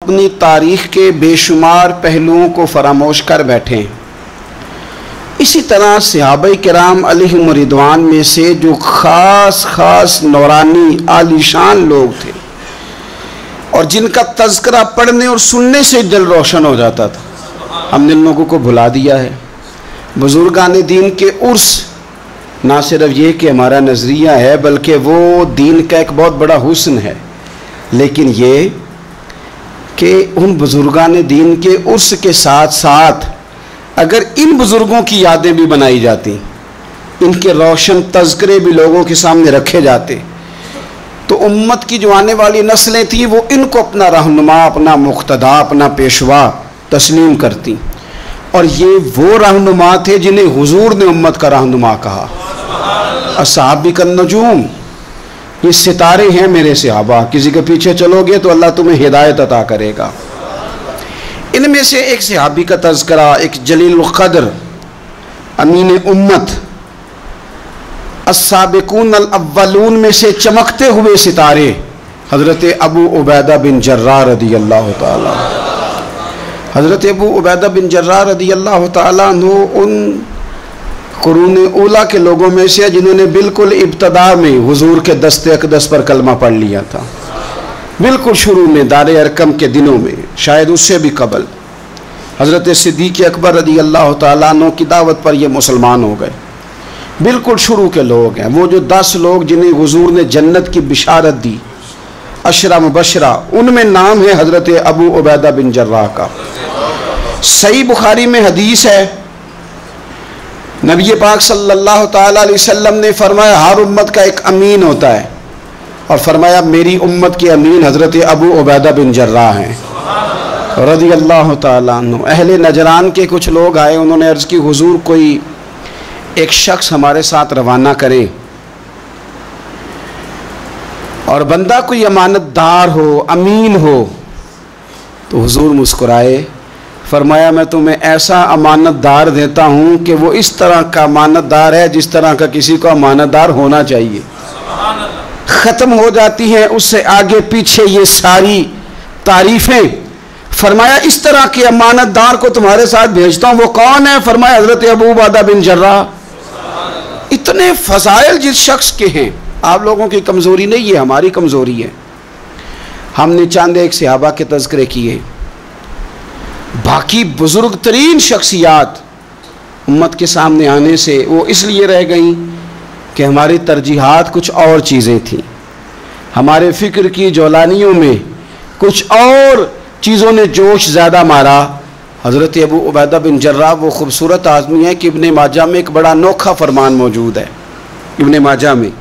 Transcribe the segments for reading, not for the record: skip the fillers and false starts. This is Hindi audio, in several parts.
अपनी तारीख़ के बेशुमार पहलुओं को फरामोश कर बैठे हैं। इसी तरह सहाबाए किराम अलैहिम रिदवान में से जो ख़ास नौरानी आलीशान लोग थे और जिनका तज़किरा पढ़ने और सुनने से दिल रोशन हो जाता था, हमने इन लोगों को भुला दिया है। बुज़ुर्गान दीन के उर्स ना सिर्फ ये कि हमारा नज़रिया है, बल्कि वो दीन का एक बहुत बड़ा हुस्न है। लेकिन ये कि उन बुज़ुर्गान दीन के उर्स के साथ साथ अगर इन बुज़ुर्गों की यादें भी बनाई जाती, इनके रोशन तज़किरे भी लोगों के सामने रखे जाते, तो उम्मत की जो आने वाली नस्लें थी वो इनको अपना रहनुमा, अपना मुक़्तदा, अपना पेशवा तस्लीम करती। और ये वो रहनुमा थे जिन्हें हुजूर ने उम्मत का रहनुमा कहा। अस्हाबी कन नजूम, ये सितारे हैं मेरे सहाबा, किसी के पीछे चलोगे तो अल्लाह तुम्हें हिदायत अता करेगा। इनमें से एक सहाबी का तज़किरा, एक जलील क़द्र अमीन उम्मत, अस्साबिकून अल अव्वलून में से चमकते हुए सितारे हज़रत अबू उबैदा बिन जर्राह रदियल्लाहु ताला। हज़रत अबू उबैदा बिन जर्राह रदियल्लाहु ताला अन्हु उन कुरून ऊला के लोगों में से जिन्होंने बिल्कुल इब्तदा में हुजूर के दस्ते अक़दस पर कलमा पढ़ लिया था। बिल्कुल शुरू में दारे अरकम के दिनों में, शायद उससे भी कबल, हज़रत सिद्दीक़ अकबर रदियल्लाहु ताला अन्हु की दावत पर ये मुसलमान हो गए। बिल्कुल शुरू के लोग हैं, वो जो 10 लोग जिन्हें हुजूर ने जन्नत की बिशारत दी, अशरा मुबशरा, उनमें नाम है हज़रत अबू उबैदा बिन जर्राह का। सही बुखारी में हदीस है, नबी पाक सल्लल्लाहु ताला अलैहि वसल्लम ने फरमाया हर उम्मत का एक अमीन होता है, और फरमाया मेरी उम्मत के अमीन हज़रत अबू उबैदा बिन जर्राह हैं रज़ियल्लाहु ताला अन्हु। अहले नजरान के कुछ लोग आए, उन्होंने अर्ज़ की हुजूर कोई एक शख्स हमारे साथ रवाना करे और बंदा कोई अमानतदार हो, अमीन हो। तो हुजूर मुस्कुराए, फरमाया मैं तुम्हें ऐसा अमानतदार देता हूँ कि वो इस तरह का अमानतदार है जिस तरह का किसी को अमानतदार होना चाहिए। ख़त्म हो जाती हैं उससे आगे पीछे ये सारी तारीफ़ें। फरमाया इस तरह के अमानतदार को तुम्हारे साथ भेजता हूँ, वो कौन है? फरमाया हज़रत अबू उबैदा बिन जर्राह। इतने फ़ज़ाइल जिस शख्स के हैं, आप लोगों की कमज़ोरी नहीं है, हमारी कमज़ोरी है। हमने चंद एक सहाबा के तज़किरे किए, बाकी बुज़ुर्ग तरीन शख्सियात उम्मत के सामने आने से वो इसलिए रह गई कि हमारी तरजीहात कुछ और चीज़ें थीं, हमारे फ़िक्र की जौलानियों में कुछ और चीज़ों ने जोश ज़्यादा मारा। हज़रत अबू उबैदा बिन जर्राह वो ख़ूबसूरत आदमी है कि इब्ने माजा में एक बड़ा अनोखा फरमान मौजूद है। इब्ने माजा में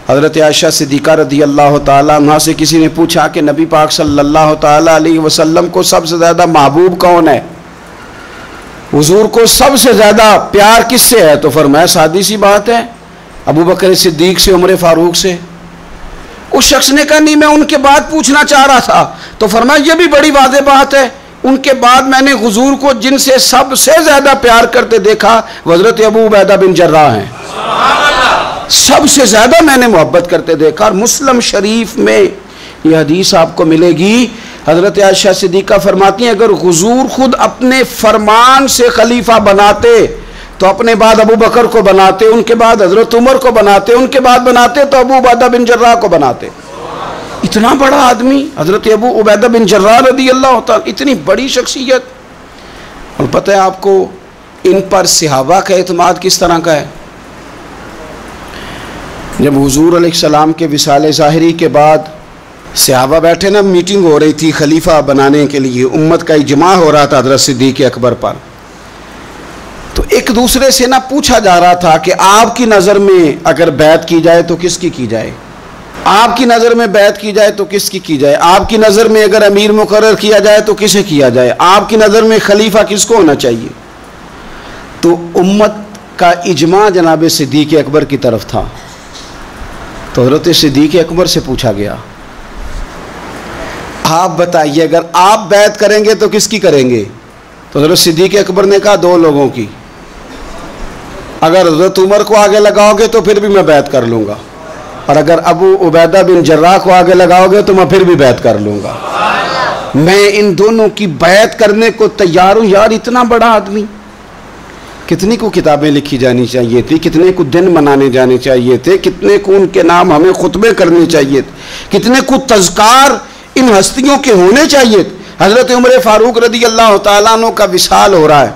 हज़रत आयशा सिद्दीक़ा रदियल्लाहु ताला अन्हा से किसी ने पूछा कि नबी पाक सल्लल्लाहु ताला अलैहि वसल्लम को सबसे ज़्यादा महबूब कौन है, हुजूर को सबसे ज़्यादा प्यार किससे है? तो फरमाया सादी सी बात है, अबू बकर सिद्दीक़ से, उमर फ़ारूक से। उस शख्स ने कहा नहीं, मैं उनके बाद पूछना चाह रहा था। तो फरमाया ये भी बड़ी वाज़ेह बात है, उनके बाद मैंने हुजूर को जिनसे सबसे ज़्यादा प्यार करते देखा हज़रत अबू उबैदा बिन जर्राह हैं, सबसे ज़्यादा मैंने मोहब्बत करते देखा। और मुस्लिम शरीफ में ये हदीस आपको मिलेगी, हज़रत आयशा सिद्दीक़ा फरमाती हैं अगर हुजूर खुद अपने फरमान से खलीफा बनाते तो अपने बाद अबू बकर को बनाते, उनके बाद हज़रत उमर को बनाते, उनके बाद बनाते तो अबू उबैदा बिन जर्राह को बनाते। इतना बड़ा आदमी हज़रत अबू उबैदा बिन जर्राह रदियल्लाहु ताला, इतनी बड़ी शख्सियत। और पता है आपको इन पर सहाबा का एतमाद किस तरह का है? जब हुजूर अलैहिस्सलाम के विसाले ज़ाहिरी के बाद सहाबा बैठे ना, मीटिंग हो रही थी खलीफा बनाने के लिए, उम्मत का इजमा हो रहा था हज़रत सिद्दीक़ अकबर पर। तो एक दूसरे से ना पूछा जा रहा था कि आपकी नज़र में अगर बैत की जाए तो किसकी की जाए, आपकी नज़र में बैत की जाए तो किसकी की जाए, आपकी नज़र में अगर अमीर मुकर्रर किया जाए तो किसे किया जाए, आपकी नज़र में खलीफा किसको होना चाहिए? तो उम्मत का इजमा जनाब सिद्दीक़ अकबर की तरफ था। तो हज़रत सिद्दीक़ अकबर से पूछा गया आप बताइए अगर आप बैत करेंगे तो किसकी करेंगे? तो हज़रत सिद्दीक़ अकबर ने कहा 2 लोगों की। अगर हज़रत उमर को आगे लगाओगे तो फिर भी मैं बैत कर लूँगा, और अगर अबू उबैदा बिन जर्राह को आगे लगाओगे तो मैं फिर भी बैत कर लूँगा। मैं इन दोनों की बैत करने को तैयार हूँ। यार इतना बड़ा आदमी, कितनी को किताबें लिखी जानी चाहिए थी, कितने को दिन मनाने जाने चाहिए थे, कितने को उनके नाम हमें खुतबे करने चाहिए थे, कितने को तज़कार इन हस्तियों के होने चाहिए थे। हज़रत उमर फ़ारूक रदी अल्लाह तआला अन्हु का विसाल हो रहा है,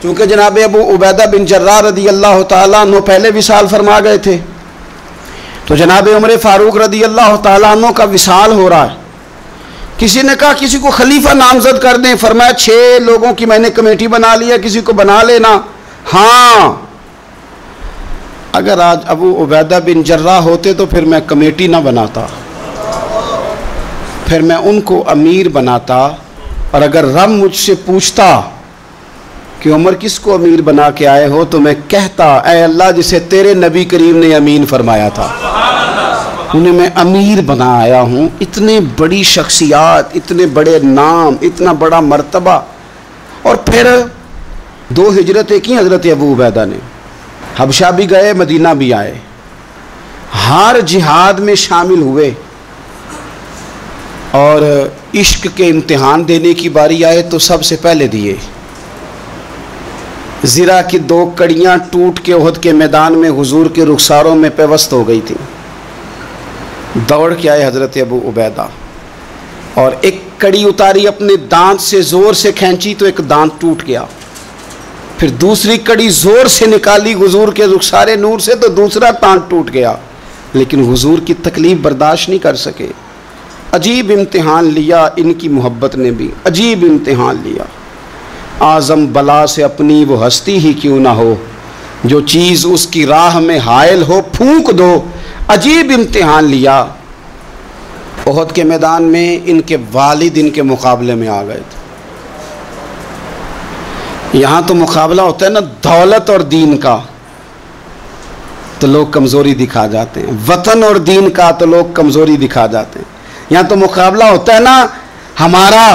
क्योंकि जनाब अबू उबैदा बिन जर्राह रदी अल्लाह तआला अन्हु पहले विसाल फरमा गए थे। तो जनाब उमर फ़ारूक रदी अल्लाह तआला अन्हु का विसाल हो रहा है। किसी ने कहा किसी को खलीफा नामजद कर दें। फरमाया 6 लोगों की मैंने कमेटी बना लिया, किसी को बना लेना। हाँ, अगर आज अबू उबैदा बिन जर्राह होते तो फिर मैं कमेटी ना बनाता, फिर मैं उनको अमीर बनाता। और अगर रब मुझसे पूछता कि उमर किसको अमीर बना के आए हो, तो मैं कहता, ऐ अल्लाह जिसे तेरे नबी करीम ने अमीन फरमाया था, उन्हें मैं अमीर बना आया हूँ। इतने बड़ी शख्सियात, इतने बड़े नाम, इतना बड़ा मर्तबा। और फिर 2 हिजरतें की हज़रत अबू उबैदा ने, हबशा भी गए, मदीना भी आए, हर जिहाद में शामिल हुए। और इश्क के इम्तिहान देने की बारी आए तो सबसे पहले दिए। ज़िरा की 2 कड़ियाँ टूट के उहद के मैदान में हुजूर के रुखसारों में पेवस्त हो गई थी। दौड़ के आए हज़रत अबू उबैदा और एक कड़ी उतारी, अपने दांत से ज़ोर से खींची तो एक दांत टूट गया। फिर दूसरी कड़ी ज़ोर से निकाली हुजूर के रुखसारे नूर से तो दूसरा दांत टूट गया। लेकिन हुजूर की तकलीफ़ बर्दाश्त नहीं कर सके। अजीब इम्तिहान लिया इनकी मोहब्बत ने भी, अजीब इम्तिहान लिया। आज़म बला से अपनी वो हस्ती ही क्यों ना हो, जो चीज़ उसकी राह में हायल हो फूंक दो। अजीब इम्तिहान लिया। उहद के मैदान में इनके वालिद इनके मुकाबले में आ गए थे। यहाँ तो मुकाबला होता है ना दौलत और दीन का, तो लोग कमज़ोरी दिखा जाते हैं। वतन और दीन का तो लोग कमज़ोरी दिखा जाते हैं। यहाँ तो मुकाबला होता है ना हमारा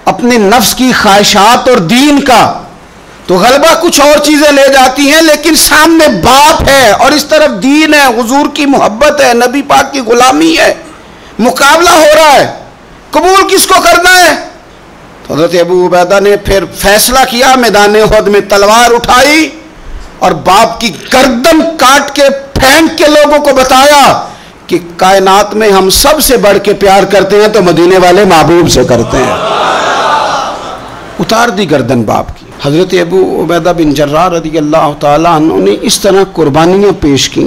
अपने नफ्स की ख्वाहिशात और दीन का, तो गलबा कुछ और चीज़ें ले जाती हैं, लेकिन सामने बाप है और इस तरफ दीन है, हुजूर की मोहब्बत है, नबी पाक की गुलामी है। मुकाबला हो रहा है, कबूल किसको करना है। तो हज़रत अबू उबैदा ने फिर फैसला किया, मैदान उहद में तलवार उठाई और बाप की गर्दन काट के फेंक के लोगों को बताया कि कायनात में हम सबसे बढ़ के प्यार करते हैं तो मदीने वाले महबूब से करते हैं। उतार दी गर्दन बाप की। हज़रत अबू उबैदा बिन जर्राह रज़ी अल्लाह तआला अन्हु ने इस तरह कुर्बानियाँ पेश की।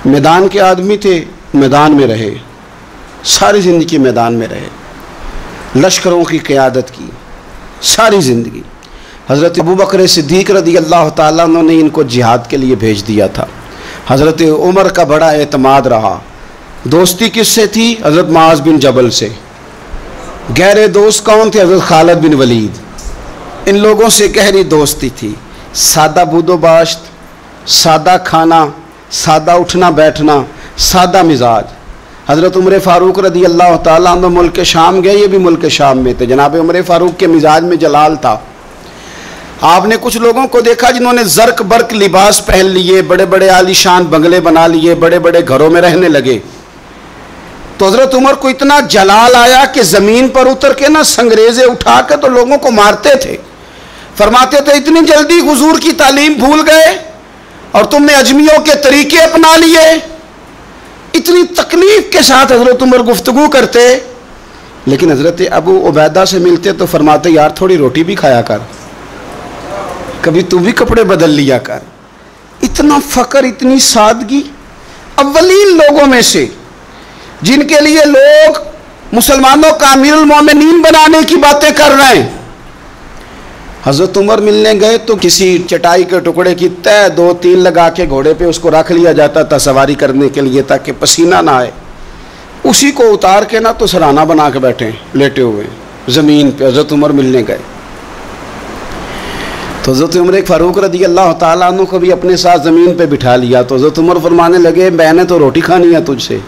मैदान के आदमी थे, मैदान में रहे, सारी ज़िंदगी मैदान में रहे, लश्करों की क़यादत की सारी ज़िंदगी। हज़रत अबू बकर सिद्दीक़ रज़ी अल्लाह तआला अन्हु ने इनको जिहाद के लिए भेज दिया था। हज़रत उमर का बड़ा एतमाद रहा। दोस्ती किससे थी? हज़रत मुआज़ बिन जबल से। गहरे दोस्त कौन थे? हज़रत खालिद बिन वलीद। इन लोगों से गहरी दोस्ती थी। सादा बूदोबाश्त, सादा खाना, सादा उठना बैठना, सादा मिजाज। हज़रत उमर फ़ारूक रज़ी अल्लाह तआला अन्हु मुल्क शाम गए, ये भी मुल्क शाम में थे। जनाब उमर फ़ारूक के मिजाज में जलाल था। आपने कुछ लोगों को देखा जिन्होंने ज़र्क बर्क लिबास पहन लिए, बड़े बड़े आलीशान बंगले बना लिए, बड़े बड़े घरों में रहने लगे। तो हज़रत उमर को इतना जलाल आया कि ज़मीन पर उतर के ना संगरेज़े उठा के तो लोगों को मारते थे। फरमाते थे इतनी जल्दी हुजूर की तालीम भूल गए और तुमने अजमियों के तरीके अपना लिए। इतनी तकलीफ के साथ हज़रत उमर गुफ्तगू करते, लेकिन हज़रत अबू उबैदा से मिलते तो फरमाते यार थोड़ी रोटी भी खाया कर, कभी तू भी कपड़े बदल लिया कर। इतना फ़क्र, इतनी सादगी। अव्वलीन लोगों में से जिनके लिए लोग मुसलमानों का अमीरुल मोमिनीन बनाने की बातें कर रहे हैं। हज़रत उमर मिलने गए तो किसी चटाई के टुकड़े की तय 2-3 लगा के घोड़े पे उसको रख लिया जाता था सवारी करने के लिए, ताकि पसीना ना आए। उसी को उतार के ना तो सराहना बना के बैठे लेटे हुए ज़मीन पे। हज़रत उमर मिलने गए तो हज़रत उमर फ़ारूक रज़ी अल्लाह तआला अन्हु को भी अपने साथ ज़मीन पे बिठा लिया। तो हज़रत उमर फरमाने लगे मैंने तो रोटी खानी है तुझसे,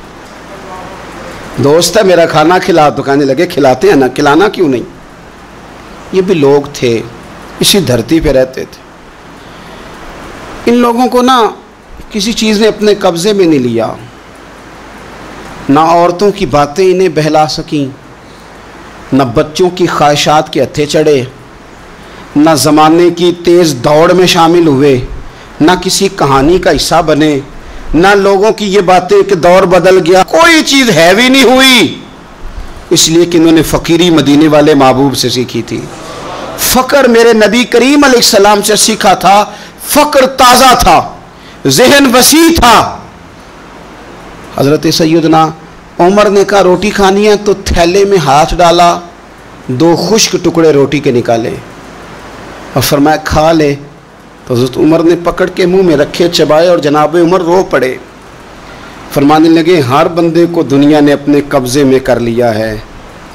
दोस्त है मेरा, खाना खिला। तो कहने लगे खिलाते हैं ना, खिलाना क्यों नहीं। ये भी लोग थे, इसी धरती पे रहते थे। इन लोगों को ना किसी चीज़ ने अपने कब्ज़े में नहीं लिया, ना औरतों की बातें इन्हें बहला सकीं, न बच्चों की ख्वाहिशात के हत्थे चढ़े, न ज़माने की तेज़ दौड़ में शामिल हुए, न किसी कहानी का हिस्सा बने, न लोगों की ये बातें कि दौर बदल गया, कोई चीज़ हैवी नहीं हुई। इसलिए कि इन्होंने फ़कीरी मदीने वाले महबूब से सीखी थी। फ़क्र मेरे नबी करीम अलैहिस्सलाम से सीखा था। फ़क्र ताज़ा था, ज़हन वसी था। हज़रत सैयदना उमर ने कहा रोटी खानी है, तो थैले में हाथ डाला, 2 खुश्क टुकड़े रोटी के निकाले और फरमाया खा ले। तो हज़रत उमर ने पकड़ के मुंह में रखे, चबाए और जनाब उमर रो पड़े। फरमाने लगे हर बंदे को दुनिया ने अपने कब्ज़े में कर लिया है,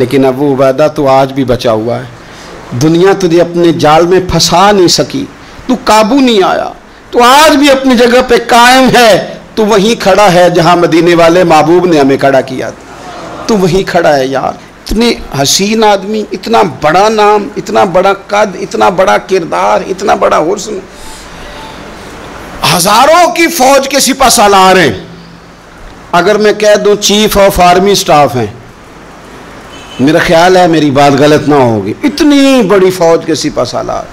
लेकिन अबू उबैदा तो आज भी बचा हुआ है। दुनिया तुझे अपने जाल में फंसा नहीं सकी, तू काबू नहीं आया, तू आज भी अपनी जगह पे कायम है। तू वहीं खड़ा है जहां मदीने वाले महबूब ने हमें खड़ा किया, तू वहीं खड़ा है यार। इतने हसीन आदमी, इतना बड़ा नाम, इतना बड़ा कद, इतना बड़ा किरदार, इतना बड़ा हुस्न, हजारों की फौज के सिपा सालार हैं। अगर मैं कह दूं चीफ ऑफ आर्मी स्टाफ हैं, मेरा ख्याल है मेरी बात गलत ना होगी। इतनी बड़ी फौज के सिपा सालार,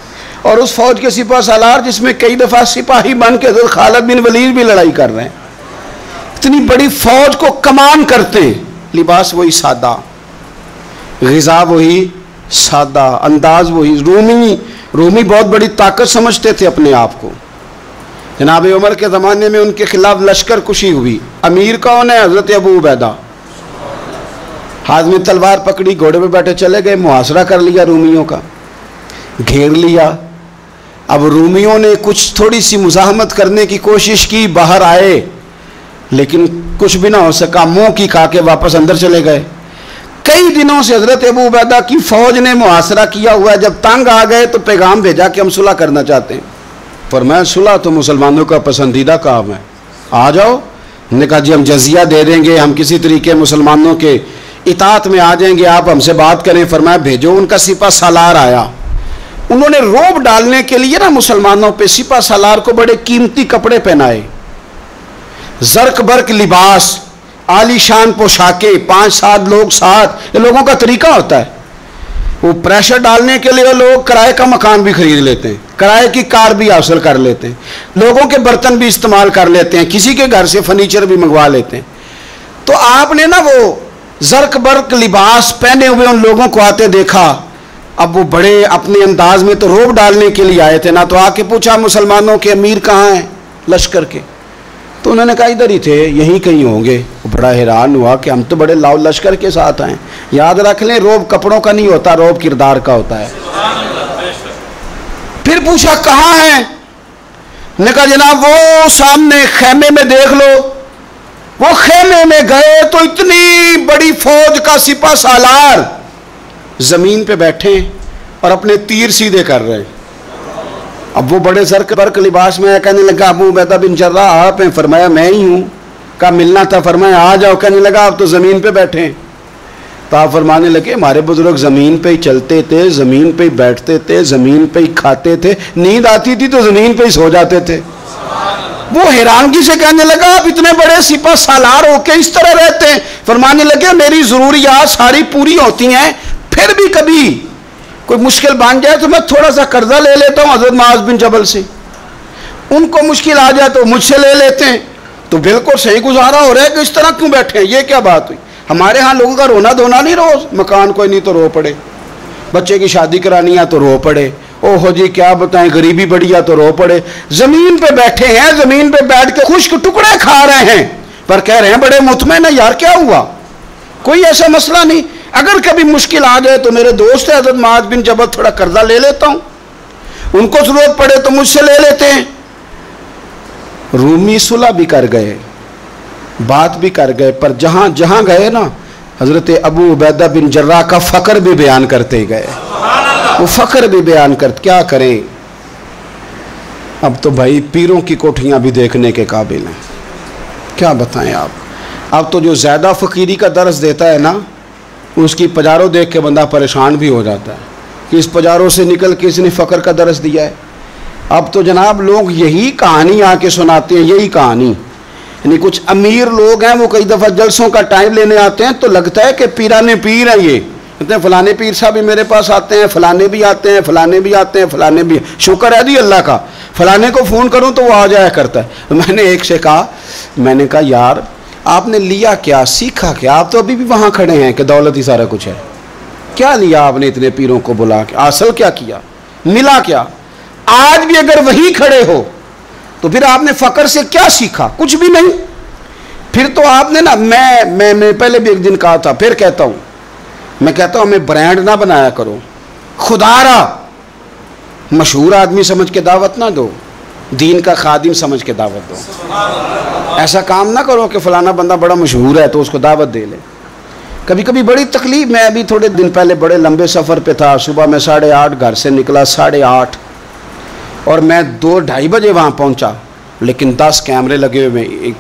और उस फौज के सिपा सालार जिसमें कई दफ़ा सिपाही बन के हज़रत खालिद बिन वलीद भी लड़ाई कर रहे हैं। इतनी बड़ी फौज को कमान करते हैं। लिबास वही सादा, ग़िज़ा वही सादा, अंदाज वही। रूमी बहुत बड़ी ताकत समझते थे अपने आप को। जनाब उमर के ज़माने में उनके खिलाफ लश्कर कुशी हुई। अमीर कौन है? हज़रत अबू उबैदा। हाथ में तलवार पकड़ी, घोड़े पे बैठे चले गए, मुहासरा कर लिया रूमियों का, घेर लिया। अब रूमियों ने कुछ थोड़ी सी मुज़ाहमत करने की कोशिश की, बाहर आए, लेकिन कुछ भी ना हो सका, मुंह की खा के वापस अंदर चले गए। कई दिनों से हज़रत अबू उबैदा की फ़ौज ने मुहासरा किया हुआ है। जब तंग आ गए तो पैगाम भेजा कि हम सुलह करना चाहते हैं। फरमाया सुलह तो मुसलमानों का पसंदीदा काम है, आ जाओ। ने कहा जी हम जजिया दे देंगे, हम किसी तरीके मुसलमानों के इताअत में आ जाएंगे, आप हमसे बात करें। फरमाया भेजो। उनका सिपा सालार आया। उन्होंने रोब डालने के लिए ना मुसलमानों पे सिपा सालार को बड़े कीमती कपड़े पहनाए, जर्क बर्क लिबास, आलीशान पोशाकें, 5-7 लोग साथ। ये लोगों का तरीका होता है। वो प्रेशर डालने के लिए लोग किराए का मकान भी खरीद लेते हैं, किराए की कार भी हासिल कर लेते हैं, लोगों के बर्तन भी इस्तेमाल कर लेते हैं, किसी के घर से फर्नीचर भी मंगवा लेते हैं। तो आपने ना वो जर्क बर्क लिबास पहने हुए उन लोगों को आते देखा। अब वो बड़े अपने अंदाज में तो रोब डालने के लिए आए थे ना, तो आके पूछा मुसलमानों के अमीर कहाँ हैं लश्कर के? तो उन्होंने कहा इधर ही थे, यहीं कहीं होंगे। वो बड़ा हैरान हुआ कि हम तो बड़े लाओ लश्कर के साथ आए। याद रख लें रोब कपड़ों का नहीं होता, रोब किरदार का होता है। फिर पूछा कहाँ हैं? ने कहा जनाब वो सामने खेमे में देख लो। वो खेमे में गए तो इतनी बड़ी फौज का सिपा सालार जमीन पे बैठे और अपने तीर सीधे कर रहे हैं। अब वो बड़े जर्क बर्क लिबास में कहने लगा अबू उबैदा बिन जर्राह आप हैं? फरमाया मैं ही हूँ। कहा मिलना था? फरमाया आ जाओ। कहने लगा आप तो ज़मीन पे बैठे हैं। तो आप फरमाने लगे हमारे बुजुर्ग ज़मीन पे ही चलते थे, ज़मीन पे ही बैठते थे, ज़मीन पे ही खाते थे, नींद आती थी तो ज़मीन पे ही सो जाते थे। वो हैरानगी से कहने लगा आप इतने बड़े सिपा सालार होके इस तरह रहते हैं? फरमाने लगे मेरी ज़रूरियात सारी पूरी होती हैं, फिर भी कभी कोई मुश्किल बन जाए तो मैं थोड़ा सा कर्जा ले लेता हूँ हज़रत मुआज़ बिन जबल से। उनको मुश्किल आ जाए तो मुझसे ले लेते हैं। तो बिल्कुल सही गुजारा हो रहा है कि इस तरह क्यों बैठे हैं? ये क्या बात हुई? हमारे यहाँ लोगों का रोना धोना नहीं, रोज मकान कोई नहीं तो रो पड़े, बच्चे की शादी करानी है तो रो पड़े, ओहो जी क्या बताएं गरीबी बड़ी है तो रो पड़े। जमीन पे बैठे हैं, जमीन पे बैठ के खुश्क टुकड़े खा रहे हैं, पर कह रहे हैं बड़े मुतमईन है। यार क्या हुआ? कोई ऐसा मसला नहीं। अगर कभी मुश्किल आ जाए तो मेरे दोस्त है हज़रत मुआज़ बिन जबल, थोड़ा कर्जा ले लेता हूं, उनको जरूरत पड़े तो मुझसे ले लेते हैं। रूमी सुलह भी कर गए, बात भी कर गए, पर जहां जहां गए ना हज़रत अबू उबैदा बिन जर्राह का फ़क्र भी बयान करते गए। वो फ़क्र भी बयान कर, क्या करें अब तो भाई पीरों की कोठियां भी देखने के काबिल हैं, क्या बताएं आप। अब तो जो ज़्यादा फ़कीरी का दर्स देता है ना, उसकी पजारों देख के बंदा परेशान भी हो जाता है कि इस पजारों से निकल के इसने फ़क्र का दर्स दिया है। अब तो जनाब लोग यही कहानी आके सुनाते हैं, यही कहानी। यानी कुछ अमीर लोग हैं वो कई दफ़ा जलसों का टाइम लेने आते हैं तो लगता है कि पीराने पीर हैं, कहते हैं फलाने पीर साहब भी मेरे पास आते हैं, फलाने भी आते हैं, फलाने भी आते हैं, फलाने भी। शुक्र है जी अल्लाह का, फलाने को फ़ोन करूं तो वो आ जाया करता है। तो मैंने एक से कहा, मैंने कहा यार आपने लिया क्या, सीखा क्या? आप तो अभी भी वहाँ खड़े हैं कि दौलत ही सारा कुछ है। क्या लिया आपने इतने पीरों को बुला के, हासिल क्या किया, मिला क्या? आज भी अगर वहीं खड़े हो तो फिर आपने फ़क्र से क्या सीखा? कुछ भी नहीं। फिर तो आपने ना, मैं पहले भी एक दिन कहा था, फिर कहता हूँ, मैं कहता हूँ हमें ब्रांड ना बनाया करो, खुदारा मशहूर आदमी समझ के दावत ना दो, दीन का खादिम समझ के दावत दो। ऐसा काम ना करो कि फलाना बंदा बड़ा मशहूर है तो उसको दावत दे ले। कभी कभी बड़ी तकलीफ, मैं अभी थोड़े दिन पहले बड़े लंबे सफ़र पे था, सुबह में 8:30 घर से निकला, 8:30 और मैं 2-2:30 बजे वहाँ पहुँचा, लेकिन 10 कैमरे लगे हुए,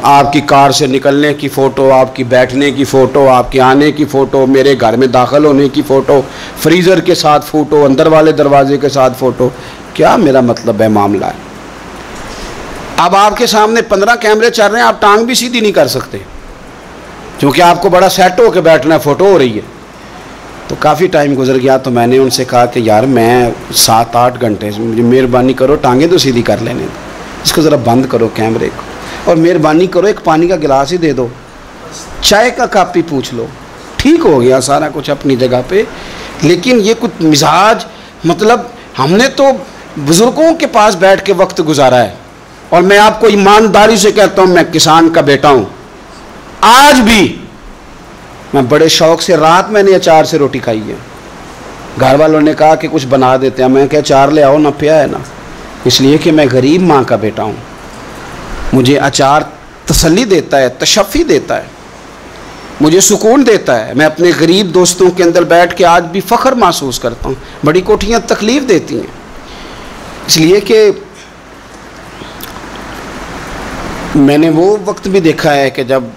आपकी कार से निकलने की फ़ोटो, आपकी बैठने की फ़ोटो, आपके आने की फ़ोटो, मेरे घर में दाखिल होने की फ़ोटो, फ्रीज़र के साथ फ़ोटो, अंदर वाले दरवाजे के साथ फ़ोटो। क्या मेरा मतलब है, मामला है। अब आपके सामने 15 कैमरे चल रहे हैं, आप टांग भी सीधी नहीं कर सकते क्योंकि आपको बड़ा सेट होकर बैठना है, फ़ोटो हो रही है। तो काफ़ी टाइम गुजर गया, तो मैंने उनसे कहा कि यार मैं 7-8 घंटे, मुझे मेहरबानी करो टांगें तो सीधी कर लेने, इसको ज़रा बंद करो कैमरे को, और मेहरबानी करो एक पानी का गिलास ही दे दो, चाय का कप ही पूछ लो। ठीक हो गया सारा कुछ अपनी जगह पे। लेकिन ये कुछ मिजाज, मतलब हमने तो बुज़ुर्गों के पास बैठ के वक्त गुजारा है। और मैं आपको ईमानदारी से कहता हूँ, मैं किसान का बेटा हूँ, आज भी मैं बड़े शौक़ से, रात मैंने अचार से रोटी खाई है। घर वालों ने कहा कि कुछ बना देते हैं, मैं क्या अचार ले आओ ना, पिया है ना, इसलिए कि मैं गरीब माँ का बेटा हूँ। मुझे अचार तसल्ली देता है, तशफ़ी देता है, मुझे सुकून देता है। मैं अपने गरीब दोस्तों के अंदर बैठ के आज भी फ़ख्र महसूस करता हूँ। बड़ी कोठियाँ तकलीफ़ देती हैं, इसलिए कि मैंने वो वक्त भी देखा है कि जब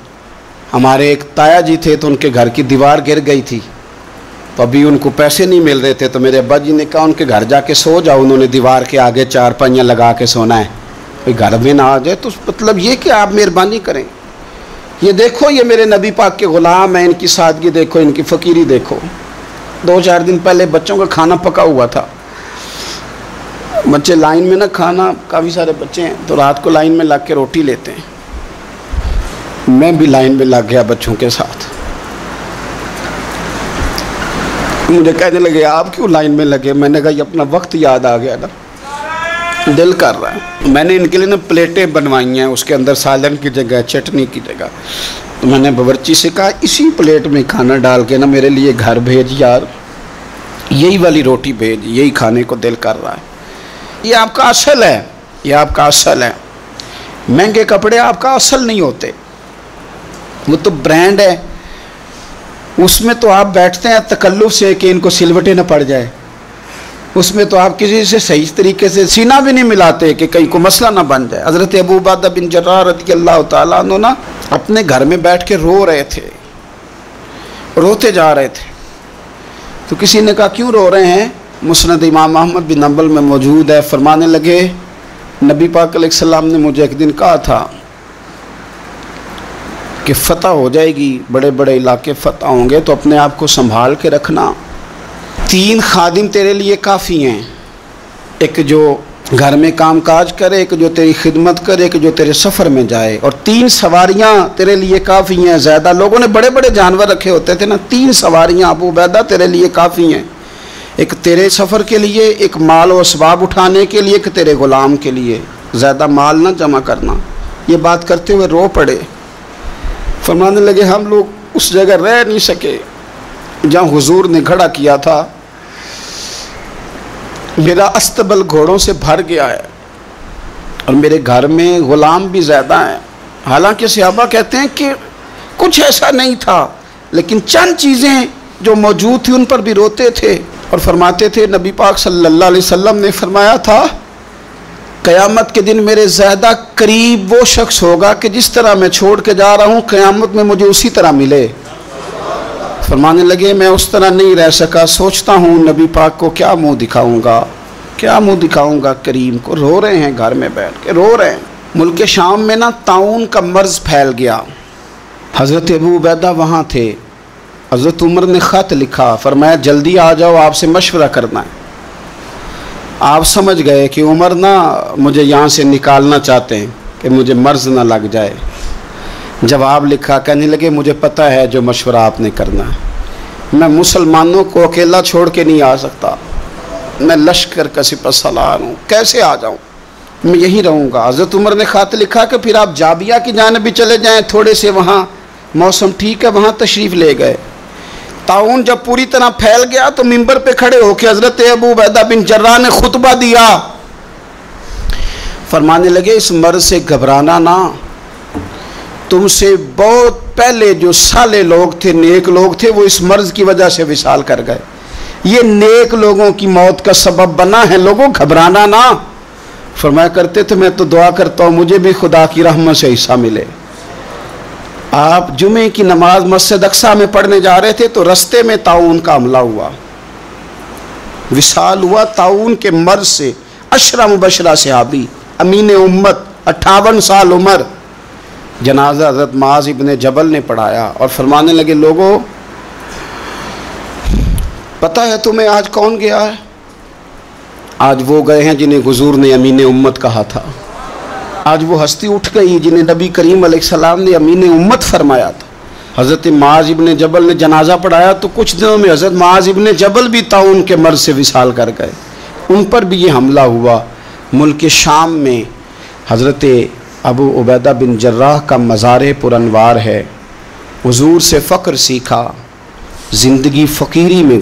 हमारे एक ताया जी थे तो उनके घर की दीवार गिर गई थी, तो अभी उनको पैसे नहीं मिल रहे थे, तो मेरे अब्बा जी ने कहा उनके घर जाके सो जाओ। उन्होंने दीवार के आगे 4 पहियाँ लगा के सोना है, कोई घर में ना आ जाए। तो मतलब ये कि आप मेहरबानी करें, ये देखो ये मेरे नबी पाक के ग़ुलाम हैं, इनकी सादगी देखो, इनकी फ़कीरी देखो। 2-4 दिन पहले बच्चों का खाना पका हुआ था, बच्चे लाइन में ना, खाना काफ़ी सारे बच्चे हैं, तो रात को लाइन में लग के रोटी लेते हैं। मैं भी लाइन में लग गया बच्चों के साथ। मुझे कहने लगे आप क्यों लाइन में लगे? मैंने कहा ये अपना वक्त याद आ गया ना, दिल कर रहा है। मैंने इनके लिए ना प्लेटें बनवाई हैं, उसके अंदर सालन की जगह, चटनी की जगह। तो मैंने बावर्ची से कहा इसी प्लेट में खाना डाल के ना मेरे लिए घर भेज यार, यही वाली रोटी भेज, यही खाने को दिल कर रहा है। ये आपका असल है, ये आपका असल है। महंगे कपड़े आपका असल नहीं होते, वो तो ब्रांड है। उसमें तो आप बैठते हैं तकल्लुफ़ से कि इनको सिलवटें न पड़ जाए, उसमें तो आप किसी से सही तरीके से सीना भी नहीं मिलाते कि कहीं को मसला ना बन जाए। हज़रत अबू उबादा बिन जर्राह रज़ियल्लाहु ताला अन्हु ना अपने घर में बैठ के रो रहे थे, रोते जा रहे थे। तो किसी ने कहा क्यों रो रहे हैं? मुस्नद इमाम अहमद बिन हंबल में मौजूद है। फरमाने लगे नबी पाक अलैहिस्सलाम ने मुझे एक दिन कहा था कि फ़तह हो जाएगी, बड़े बड़े इलाके फ़तह होंगे, तो अपने आप को संभाल के रखना। 3 खादिम तेरे लिए काफ़ी हैं, एक जो घर में काम काज करे, एक जो तेरी खिदमत करे, एक जो तेरे सफ़र में जाए, और 3 सवारियाँ तेरे लिए काफ़ी हैं। ज़्यादा लोगों ने बड़े बड़े जानवर रखे होते थे ना, 3 सवारियाँ अबू उबैदा तेरे लिए काफ़ी हैं, एक तेरे सफ़र के लिए, एक माल और असबाब उठाने के लिए, एक तेरे ग़ुलाम के लिए। ज़्यादा माल ना जमा करना। ये बात करते हुए रो पड़े। फरमाने लगे हम लोग उस जगह रह नहीं सके जहाँ हुजूर ने खड़ा किया था। मेरा अस्तबल घोड़ों से भर गया है और मेरे घर में ग़ुलाम भी ज़्यादा हैं। हालांकि सहाबा कहते हैं कि कुछ ऐसा नहीं था, लेकिन चंद चीज़ें जो मौजूद थी उन पर भी रोते थे और फरमाते थे। नबी पाक सल्लल्लाहु अलैहि वसल्लम ने फरमाया था क़यामत के दिन मेरे ज़्यादा करीब वो शख्स होगा कि जिस तरह मैं छोड़ के जा रहा हूँ क़यामत में मुझे उसी तरह मिले। फरमाने लगे मैं उस तरह नहीं रह सका, सोचता हूँ नबी पाक को क्या मुँह दिखाऊँगा, क्या मुँह दिखाऊँगा करीम को। रो रहे हैं, घर में बैठ के रो रहे हैं। मुल्क शाम में ना ताउन का मर्ज़ फैल गया। हज़रत अबू उबैदा वहाँ थे, हज़रत उमर ने ख़त लिखा, फरमाया जल्दी आ जाओ, आपसे मशवरा करना है। आप समझ गए कि उमर ना मुझे यहाँ से निकालना चाहते हैं कि मुझे मर्ज़ ना लग जाए। जवाब लिखा, कहने लगे मुझे पता है जो मशवरा आपने करना है, मैं मुसलमानों को अकेला छोड़ के नहीं आ सकता, मैं लश्कर का सिपहसालार हूँ, कैसे आ जाऊँ, मैं यहीं रहूँगा। हज़रत उमर ने ख़त लिखा कि फिर आप जाबिया की जानिब भी चले जाएँ, थोड़े से वहाँ मौसम ठीक है, वहाँ तशरीफ़ ले गए। ताउन जब पूरी तरह फैल गया तो मिंबर पे खड़े होकर हज़रत अबू उबैदा बिन जर्राह ने खुतबा दिया। फरमाने लगे इस मर्ज़ से घबराना ना, तुमसे बहुत पहले जो साले लोग थे, नेक लोग थे, वो इस मर्ज़ की वजह से विसाल कर गए। ये नेक लोगों की मौत का सबब बना है, लोगों घबराना ना। फरमाया करते थे मैं तो दुआ करता हूँ मुझे भी खुदा की रहमत से हिस्सा मिले। आप जुमे की नमाज मस्जिद अक्सा में पढ़ने जा रहे थे तो रास्ते में ताउन का हमला हुआ, विसाल हुआ ताउन के मर्ज से। अशरा मुबशरा सहाबी, अमीन उम्मत, 58 साल उम्र, जनाजा हज़रत मुआज़ इब्ने जबल ने पढ़ाया और फरमाने लगे लोगों पता है तुम्हें आज कौन गया है? आज वो गए हैं जिन्हें हुजूर ने अमीन उम्मत कहा था। आज वो हस्ती उठ गई जिन्हें नबी करीम अलैहिस्सलाम ने अमीन उम्मत फरमाया था। हज़रत मुआज़ इब्ने जबल ने जनाजा पढ़ाया तो कुछ दिनों में हज़रत मुआज़ इब्ने जबल भी ताउन के मर्ज़ से विसाल कर गए, उन पर भी ये हमला हुआ। मुल्क शाम में हज़रत अबू उबैदा बिन जर्राह का मज़ार पुरनवार है। हुजूर से फ़क्र सीखा, ज़िंदगी फ़कीरी में